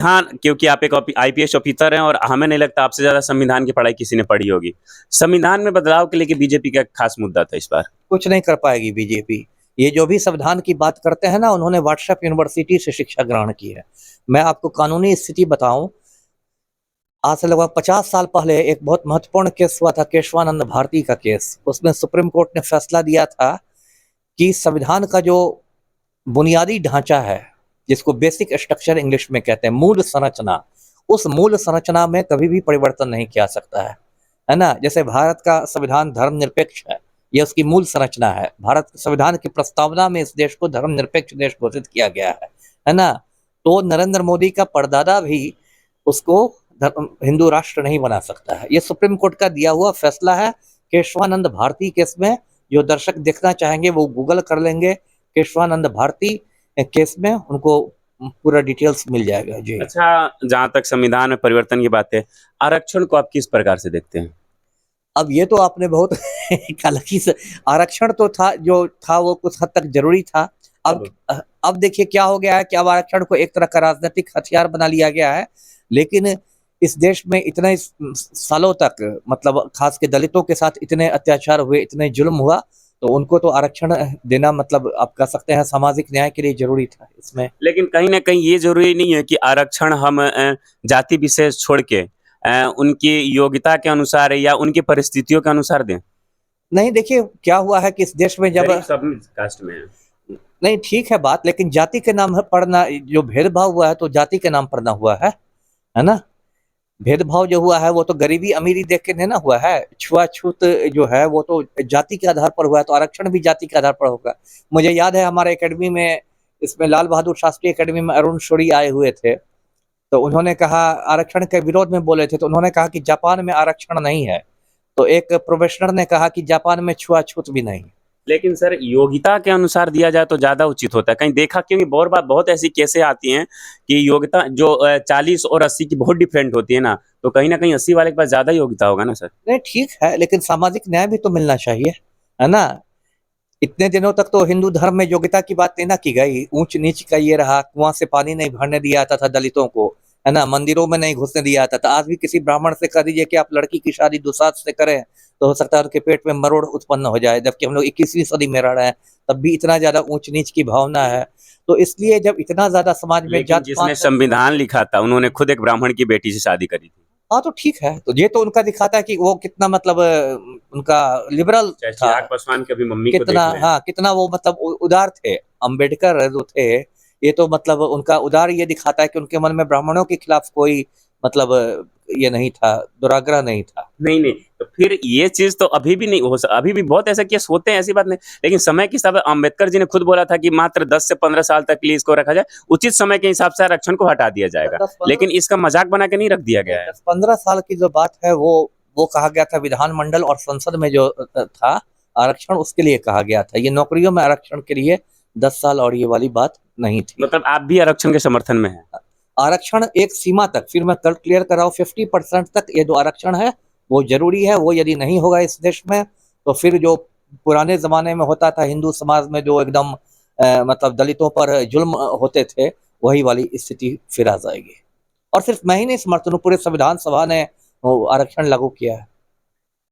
हाँ, क्योंकि आप एक आईपीएस ऑफिसर हैं और हमें नहीं लगता आपसे ज़्यादा संविधान की पढ़ाई किसी ने पढ़ी होगी। संविधान में बदलाव के लेके बीजेपी का खास मुद्दा था इस बार। कुछ नहीं कर पाएगी बीजेपी। ये जो भी संविधान की बात करते हैं ना, उन्होंने व्हाट्सएप यूनिवर्सिटी से शिक्षा ग्रहण की है। मैं आपको कानूनी स्थिति बताऊं, आज से लगभग 50 साल पहले एक बहुत महत्वपूर्ण केस हुआ था, केशवानंद भारती का केस। उसमें सुप्रीम कोर्ट ने फैसला दिया था कि संविधान का जो बुनियादी ढांचा है, जिसको बेसिक स्ट्रक्चर इंग्लिश में कहते हैं, मूल संरचना, उस मूल संरचना में कभी भी परिवर्तन नहीं किया सकता है ना। जैसे भारत का संविधान धर्मनिरपेक्ष है, यह उसकी मूल संरचना है। भारत के संविधान की प्रस्तावना में इस देश को धर्मनिरपेक्ष देश घोषित किया गया है ना। तो नरेंद्र मोदी का परदादा भी उसको हिंदू राष्ट्र नहीं बना सकता है। ये सुप्रीम कोर्ट का दिया हुआ फैसला है। केशवानंद भारती केस में जो दर्शक देखना चाहेंगे वो गूगल कर लेंगे, केशवानंद भारती केस में उनको पूरा डिटेल्स मिल जाएगा जी। अच्छा, जहाँ तक संविधान में परिवर्तन की बात है, आरक्षण को आप किस प्रकार से देखते हैं? अब ये तो आपने बहुत कलखी से, आरक्षण तो था, जो था वो कुछ हद तक जरूरी था। अब देखिए क्या हो गया है कि अब आरक्षण को एक तरह का राजनीतिक हथियार बना लिया गया है। लेकिन इस देश में इतने सालों तक, मतलब खास के दलितों के साथ इतने अत्याचार हुए, इतने जुल्म हुआ, तो उनको तो आरक्षण देना, मतलब आप कह सकते हैं सामाजिक न्याय के लिए जरूरी था इसमें। लेकिन कहीं न कहीं ये ज़रूरी नहीं है कि आरक्षण हम जाति विशेष छोड़ के उनकी योग्यता के अनुसार या उनकी परिस्थितियों के अनुसार दें। नहीं, देखिए क्या हुआ है कि इस देश में जब गरीब सब कास्ट में है। नहीं, ठीक है बात, लेकिन जाति के नाम पर ना जो भेदभाव हुआ है, तो जाति के नाम पर ना हुआ है ना। भेदभाव जो हुआ है वो तो गरीबी अमीरी देख के नहीं ना हुआ है। छुआछूत जो है वो तो जाति के आधार पर हुआ है, तो आरक्षण भी जाति के आधार पर होगा। मुझे याद है हमारे एकेडमी में, इसमें लाल बहादुर शास्त्री एकेडमी में अरुण शोरी आए हुए थे, तो उन्होंने कहा, आरक्षण के विरोध में बोले थे, तो उन्होंने कहा कि जापान में आरक्षण नहीं है। तो एक प्रोफेसर ने कहा कि जापान में छुआछूत भी नहीं। लेकिन सर योग्यता के अनुसार दिया जाए तो ज़्यादा उचित होता है। कहीं देखा, क्योंकि बहुत ऐसी केसें आती हैं कि योग्यता जो 40 और 80 की बहुत डिफरेंट होती है ना, तो कहीं न कहीं 80 वाले के पास ज़्यादा योग्यता होगा ना सर। नहीं, ठीक है, लेकिन सामाजिक न्याय भी तो मिलना चाहिए, है ना। इतने दिनों तक तो हिंदू धर्म में योग्यता की बात नहीं ना की गई। ऊंच नीच का ये रहा, कुआं से पानी नहीं भरने दिया जाता था दलितों को, है ना। मंदिरों में नहीं घुसने दिया जाता था। आज भी किसी ब्राह्मण से कह दीजिए कि आप लड़की की शादी दुसाध से करें, तो हो सकता है उनके पेट में मरोड़ उत्पन्न हो जाए, जबकि हम लोग 21वीं सदी में रह रहे हैं, तब भी इतना ज्यादा ऊंच नीच की भावना है। तो इसलिए जब इतना ज्यादा समाज में लेकिन जात जिसने पात, संविधान लिखा था उन्होंने खुद एक ब्राह्मण की बेटी से शादी करी थी। हाँ तो ठीक है, तो ये तो उनका दिखाता है कि वो कितना, मतलब उनका लिबरल चाहे था, चिराग पासवान की अभी मम्मी को देख कितना, लें। हाँ कितना वो मतलब उदार थे। अंबेडकर जो थे, ये तो मतलब उनका उदार ये दिखाता है कि उनके मन में ब्राह्मणों के खिलाफ कोई, मतलब ये नहीं था, दुराग्रह नहीं था। नहीं, नहीं, तो फिर ये चीज़ तो अभी भी नहीं हो स अभी भी बहुत ऐसे केस होते हैं, ऐसी बात नहीं। लेकिन समय के हिसाब से अम्बेडकर जी ने खुद बोला था कि मात्र 10 से 15 साल तक के लिए इसको रखा जाए। उचित समय के हिसाब से आरक्षण को हटा दिया जाएगा। 10-15 लेकिन इसका मज़ाक बना के नहीं रख दिया गया है। 10-15 साल की जो बात है वो कहा गया था विधानमंडल और संसद में जो था आरक्षण, उसके लिए कहा गया था। ये नौकरियों में आरक्षण के लिए 10 साल और ये वाली बात नहीं थी। मतलब आप भी आरक्षण के समर्थन में हैं? आरक्षण एक सीमा तक, फिर मैं कल क्लियर कर रहा हूँ, 50% तक ये जो आरक्षण है वो जरूरी है। वो यदि नहीं होगा इस देश में, तो फिर जो पुराने जमाने में होता था हिंदू समाज में, जो एकदम मतलब दलितों पर जुल्म होते थे, वही वाली स्थिति फिर आ जाएगी। और सिर्फ मैं ही नहीं समर्थन हूँ, पूरे संविधान सभा ने वो आरक्षण लागू किया है।